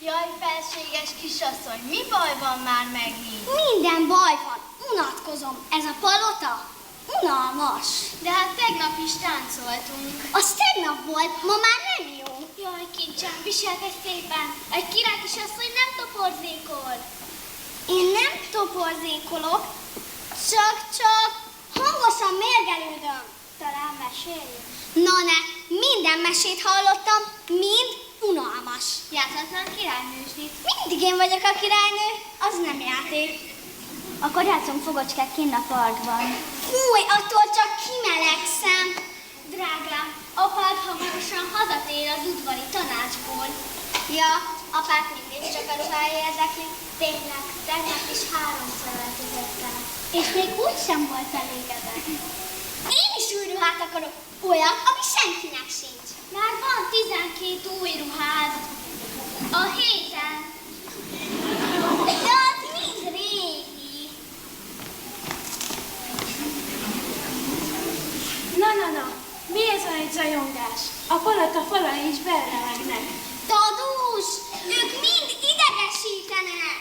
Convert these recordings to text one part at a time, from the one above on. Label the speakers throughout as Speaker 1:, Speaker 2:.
Speaker 1: Jaj, felséges kisasszony, mi baj van már megint?
Speaker 2: Minden baj van. Unatkozom. Ez a palota unalmas.
Speaker 1: De hát tegnap is táncoltunk.
Speaker 2: Az tegnap volt, ma már nem jó.
Speaker 1: Jaj, kincsem, viselkedj szépen. Egy király kisasszony nem toporzékol.
Speaker 2: Én nem toporzékolok, csak hangosan mérgelődöm.
Speaker 1: Talán mesélj.
Speaker 2: Na ne, minden mesét hallottam, mind unalmas.
Speaker 1: Játszhatnánk királynősdit.
Speaker 2: Mindig én vagyok a királynő, az nem játék.
Speaker 1: Akkor játszunk fogocskát kinn a parkban.
Speaker 2: Fúj, attól csak kimelegszem.
Speaker 1: Drágám, apád hamarosan hazatér az udvari tanácsból.
Speaker 2: Ja, apát mindig csak a ruhája érdekli.
Speaker 1: Tényleg, tegnap is 3-szor öltözött el.
Speaker 2: És még úgy sem volt elégedett. Én is új ruhát akarok, olyan, ami senkinek sincs.
Speaker 1: Már van 12 új ruhád. A héten.
Speaker 2: De az mind régi.
Speaker 3: Na, mi ez a egy zajongás? A palota falai is beremegnek.
Speaker 2: Tadus, ők mind idegesítenek.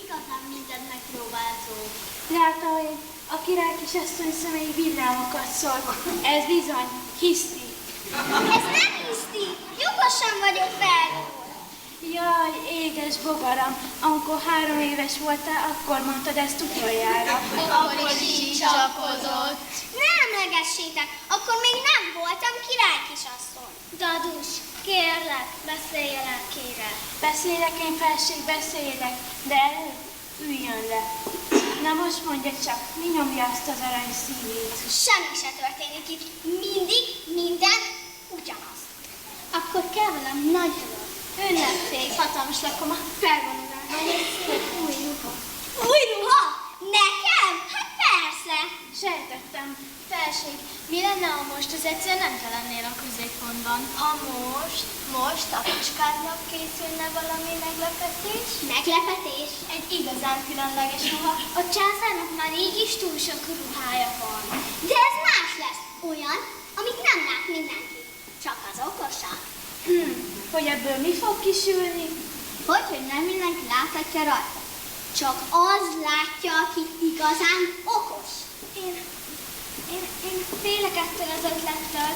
Speaker 1: Igazán mindent megpróbáltunk.
Speaker 3: Látta, hogy a király kisasszony szemei villámokat szól. Ez bizony hiszti.
Speaker 2: Ez nem hiszti, jogosan vagyok felrúgva.
Speaker 3: Jaj, édes bogaram, amikor 3 éves voltál, akkor mondtad ezt utoljára.
Speaker 1: Akkor is így csapkodott.
Speaker 2: Ne emlegessétek, akkor még nem voltam király kisasszony.
Speaker 1: Dadus, kérlek, beszélj el kére.
Speaker 3: Beszélek én, felség, beszélek, de előbb üljön le. Na most mondja csak, mi nyomja azt az arany szívét?
Speaker 2: Semmi se történik itt, mindig minden ugyanaz.
Speaker 1: Akkor kell velem nagy dolog. Ünnepség, hatalmas lakoma, felvonulás. Új ruha.
Speaker 2: Új ruha? Nekem? Hát persze.
Speaker 3: Sejtettem.
Speaker 1: Felség, mi lenne, ha most az egyszer nem te lennél a középpontban? Ha most a puskádnak készülne valami meglepetés?
Speaker 2: Meglepetés?
Speaker 1: Egy igazán különleges ruha. A császárnak már így is túl sok ruhája van.
Speaker 2: De ez más lesz. Olyan, amit nem lát mindenki. Csak az okosak.
Speaker 3: Hogy ebből mi fog kisülni?
Speaker 2: Hogy nem mindenki láthatja rajta. Csak az látja, aki igazán okos.
Speaker 1: Én félek ettől az ötlettől.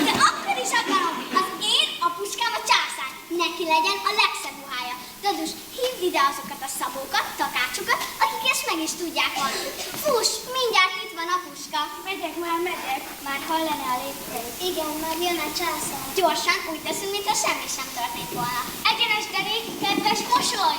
Speaker 2: De akkor is akarom, az én apuskám a császár. Neki legyen a legszebb ruhája. Dadus, hívd ide azokat a szabókat, takácsokat, akik ezt meg is tudják adni. Fuss, mindjárt itt van apuska.
Speaker 3: Megyek.
Speaker 2: Már hallani a lépcsőt. Igen, már jön a császár. Gyorsan, úgy teszünk, mintha semmi sem történt volna.
Speaker 1: Egyenes derék, kedves mosoly!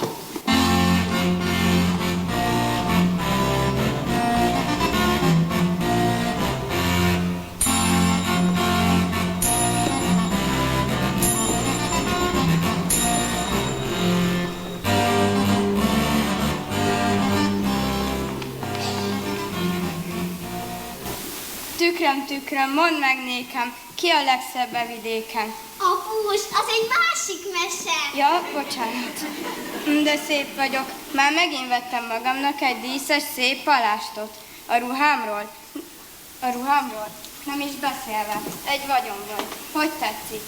Speaker 4: Tükröm, mondd meg nékem, ki a legszebb a vidéken?
Speaker 2: Apus, az egy másik mese.
Speaker 4: Ja, bocsánat. De szép vagyok. Már megint vettem magamnak egy díszes, szép palástot. A ruhámról, nem is beszélve, egy vagyonból. Hogy tetszik?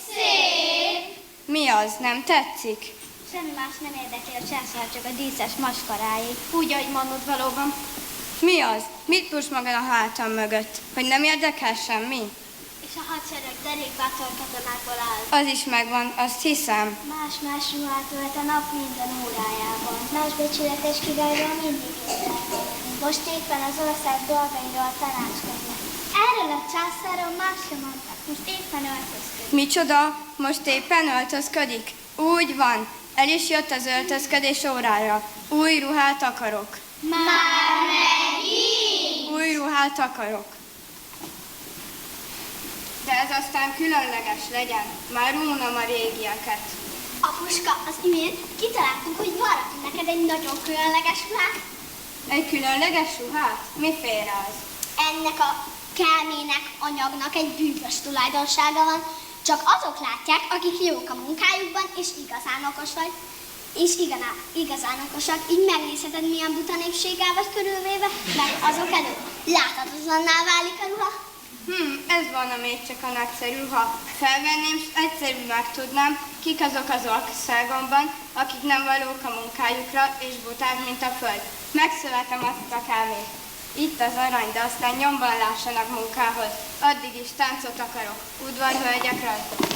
Speaker 2: Szép.
Speaker 4: Mi az, nem tetszik?
Speaker 2: Semmi más nem érdekli a császár, csak a díszes maskarái.
Speaker 1: Úgy, ahogy mondod valóban.
Speaker 4: Mi az? Mit tudsz magad a hátam mögött? Hogy nem érdekel semmi?
Speaker 1: És a hadsereg derékbátor katonákból áll.
Speaker 4: Az is megvan, azt hiszem.
Speaker 1: Más ruhát ölt a nap minden órájában. Más becsületes királyról mindig érdekel. Most éppen az ország dolgairól tanácskoznak. Erről a császárról más sem mondtak. Most éppen öltözködik.
Speaker 4: Micsoda? Most éppen öltözködik? Úgy van. El is jött az öltözködés órára. Új ruhát akarok.
Speaker 2: Már megint?
Speaker 4: Új ruhát akarok. De ez aztán különleges legyen. Már unom a régieket.
Speaker 2: Apuska, az imént kitaláltunk, hogy valamit neked egy nagyon különleges ruhát.
Speaker 4: Egy különleges ruhát? Miféle az?
Speaker 2: Ennek a kelmének, anyagnak egy bűvös tulajdonsága van. Csak azok látják, akik jók a munkájukban, és igazán okos vagy. És igazán okosak, így megnézheted, milyen buta népséggel vagy körülvéve, mert azok előtt láthatatlanná válik a ruha.
Speaker 4: Ez volna még csak a nagyszerű, ha felvenném, s egyszerű megtudnám, kik azok az országomban, akik nem valók a munkájukra, és buták, mint a föld. Megszövetem azt a kávét. Itt az arany, de aztán nyomban lássanak munkához. Addig is táncot akarok. Udvar, hölgyek, rajta!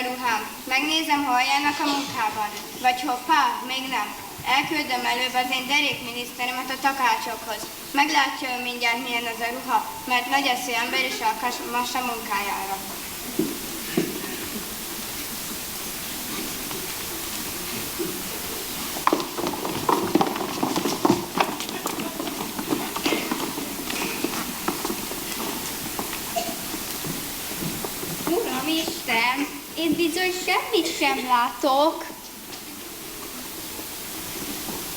Speaker 4: Ruhám, megnézem, hol járnak a munkában. Vagy hoppá, még nem. Elküldöm előbb az én derékminiszteremet a takácsokhoz. Meglátja ő mindjárt, milyen az a ruha, mert nagy eszű ember is alkalmas a munkájára.
Speaker 2: Uramisten, én bizony semmit sem látok.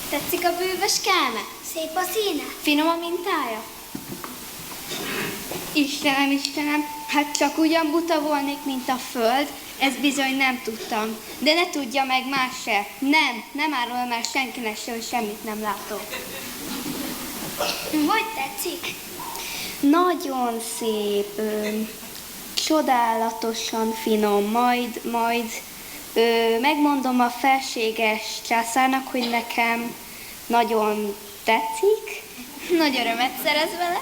Speaker 2: Tetszik a bővös kelme?
Speaker 1: Szép a színe.
Speaker 2: Finom a mintája? Istenem, hát csak ugyan buta volnék, mint a föld, ezt bizony nem tudtam. De ne tudja meg más se. Nem árul már senkinek se, hogy semmit nem látok.
Speaker 1: Hogy tetszik?
Speaker 2: Nagyon szép, csodálatosan finom, majd megmondom a felséges császárnak, hogy nekem nagyon tetszik, nagy örömet szerez vele.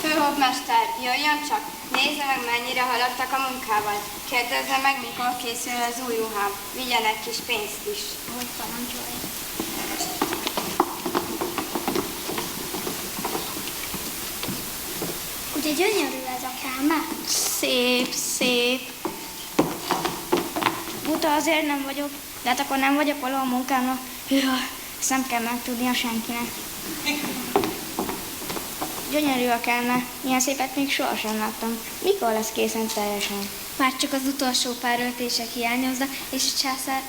Speaker 4: Főhofmester, jöjjön csak, nézze meg, mennyire haladtak a munkával. Kérdezze meg, mikor készül az új ruhám. Vigyen egy kis pénzt is.
Speaker 1: Hogy parancsolja. Ugye gyönyörű ez a kelme?
Speaker 2: Szép. Buta azért nem vagyok, de hát akkor nem vagyok valahol a munkámnak. Ezt nem kell megtudnia senkinek. Gyönyörű a kelme, ilyen szépet még sohasem láttam. Mikor lesz készen teljesen? Már csak az utolsó pár öltések hiányoznak, és a császár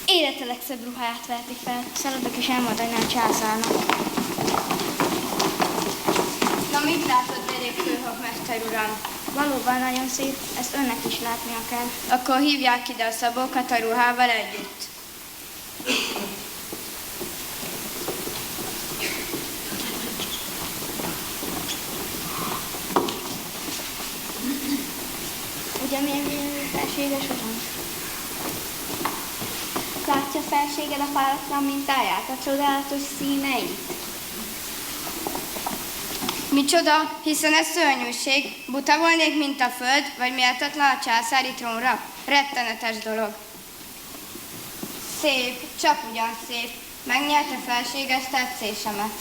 Speaker 2: élete legszebb ruháját veheti fel. Szaladok és elmondani a császárnak.
Speaker 4: Na, mit látod, derék főhofmester uram?
Speaker 2: Valóban nagyon szép, ezt önnek is látnia kell.
Speaker 4: Akkor hívják ide a szabókat a ruhával együtt.
Speaker 2: Ugye milyen felséges uram? Látja felséged a páratlan mintáját, a csodálatos színeit?
Speaker 4: Micsoda, hiszen ez szörnyűség. Buta volnék, mint a föld, vagy méltatlan a császári trónra. Rettenetes dolog. Szép, csak ugyan szép. Megnyerte felséges tetszésemet.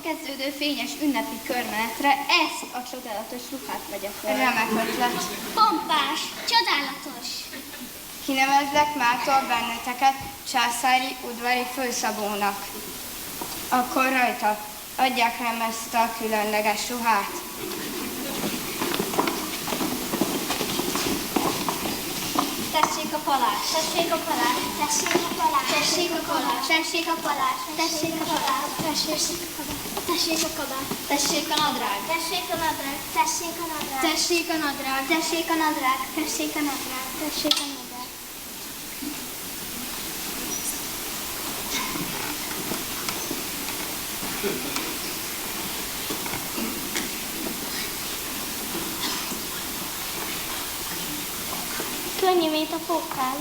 Speaker 5: kezdődő fényes ünnepi körmenetre ezt a csodálatos ruhát vegye fel.
Speaker 4: Remek ötlet.
Speaker 2: Pompás, csodálatos.
Speaker 4: Kinevezlek mától benneteket császári udvari főszabónak. Akkor rajta adják rám ezt a különleges ruhát.
Speaker 2: Tessék a palás, tessék a palás, tessék a palás, tessék a palás, tessék a palás, tessék a palás, tessék a kabát, tessék a nadrág, tessék a nadrág, tessék a nadrág, tessék a nadrág, tessék a nadrág, tessék a nadrág, tessék a nadrág.
Speaker 1: Könnyű, mint a pókál.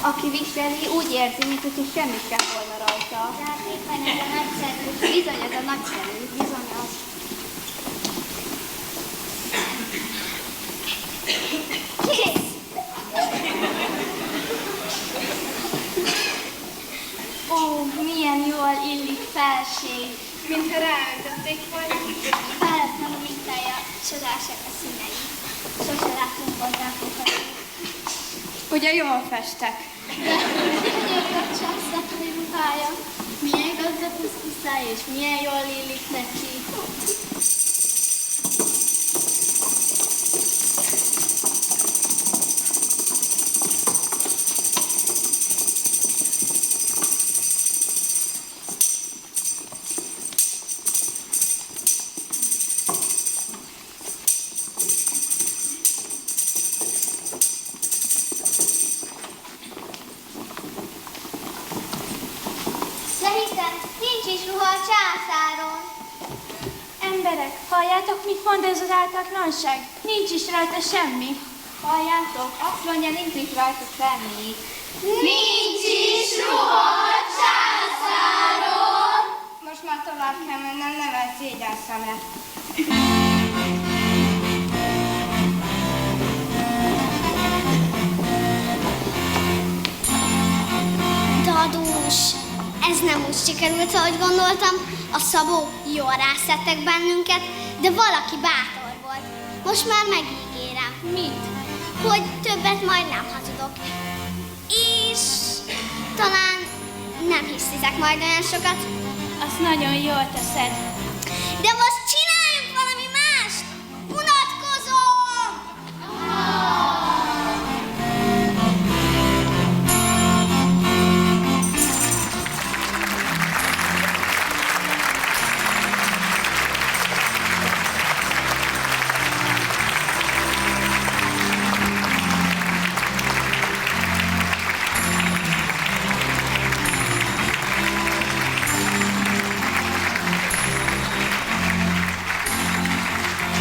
Speaker 5: Aki viseli, úgy érzi, mintha semmi sem volna rajta.
Speaker 2: De hát éppen ez a nagyszerű.
Speaker 5: Bizony, ez a nagyszerű. Bizony az.
Speaker 2: Kész!
Speaker 1: Ó, milyen jól illik felség.
Speaker 3: Mintha ráöntötték volna.
Speaker 1: Fáradt nem mintája, csodásak a színei. Sose látunk hozzá fokat.
Speaker 4: Ugye jól festek?
Speaker 1: Milyen a császárnő ruhája. Milyen gazdag puszpuszája, és milyen jól illik neki.
Speaker 2: Szerintem nincs is ruha a császáron.
Speaker 3: Emberek, halljátok, mit mond ez az ártatlanság? Nincs is rajta semmi.
Speaker 5: Halljátok, azt mondja, nincs is rajta semmi.
Speaker 2: Nincs is ruha a császáron.
Speaker 4: Most már tovább kell mennem, nem elszégyelszem le.
Speaker 2: Dadus, ez nem úgy sikerült, ahogy gondoltam. A Szabó jól rászettek bennünket, de valaki bátor volt. Most már megígérem.
Speaker 3: Mit?
Speaker 2: Hogy többet majd nem hazudok. És talán nem hisztitek majd olyan sokat,
Speaker 3: Azt nagyon jól teszed.
Speaker 2: de most